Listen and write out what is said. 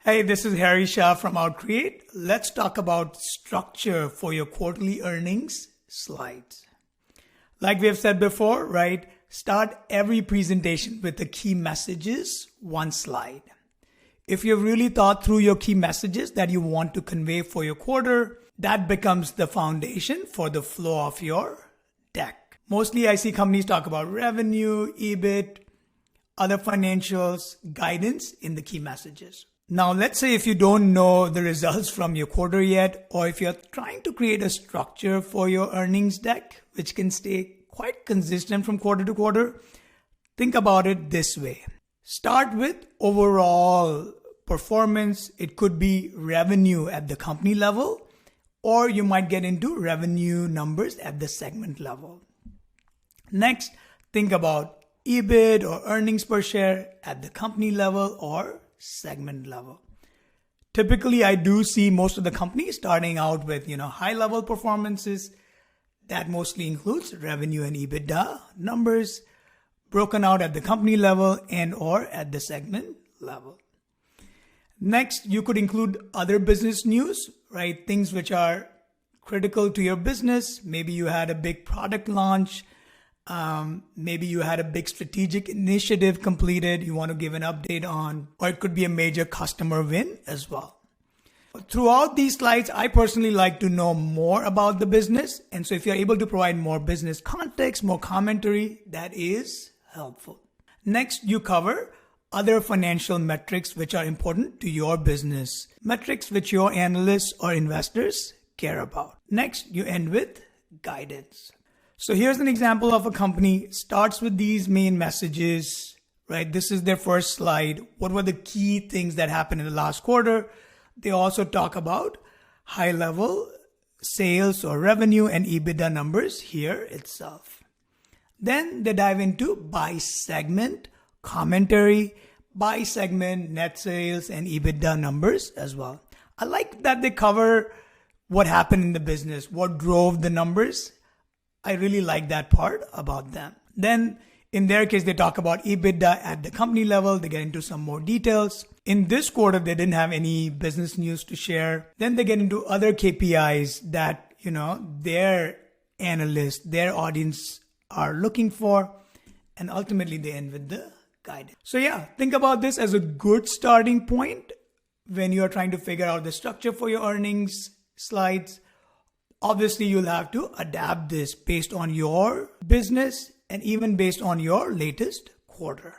Hey, this is 𝗳𝗏 from OUTKREATE. Let's talk about structure for your quarterly earnings slides. Like we have said before, right? Start every presentation with the key messages, one slide. If you've really thought through your key messages that you want to convey for your quarter, that becomes the foundation for the flow of your deck. Mostly I see companies talk about revenue, EBIT, other financials, guidance in the key messages. Now, let's say if you don't know the results from your quarter yet, or if you're trying to create a structure for your earnings deck, which can stay quite consistent from quarter to quarter, think about it this way. Start with overall performance. It could be revenue at the company level, or you might get into revenue numbers at the segment level. Next, think about EBIT or earnings per share at the company level or segment level. Typically, I do see most of the companies starting out with, high level performances. That mostly includes revenue and EBITDA numbers broken out at the company level and or at the segment level. Next, you could include other business news, right? Things which are critical to your business. Maybe you had a big product launch. Maybe you had a big strategic initiative completed you want to give an update on, or it could be a major customer win as well. Throughout these slides, I personally like to know more about the business. And so if you're able to provide more business context, more commentary, that is helpful. Next, you cover other financial metrics which are important to your business, metrics which your analysts or investors care about. Next, you end with guidance. So here's an example of a company, starts with these main messages, right? This is their first slide. What were the key things that happened in the last quarter? They also talk about high level sales or revenue and EBITDA numbers here itself. Then they dive into by segment commentary, by segment net sales and EBITDA numbers as well. I like that they cover what happened in the business, what drove the numbers. I really like that part about them. Then in their case, they talk about EBITDA at the company level. They get into some more details. In this quarter, they didn't have any business news to share. Then they get into other KPIs that, their analysts, their audience are looking for. And ultimately, they end with the guidance. So yeah, think about this as a good starting point when you are trying to figure out the structure for your earnings slides. Obviously, you'll have to adapt this based on your business and even based on your latest quarter.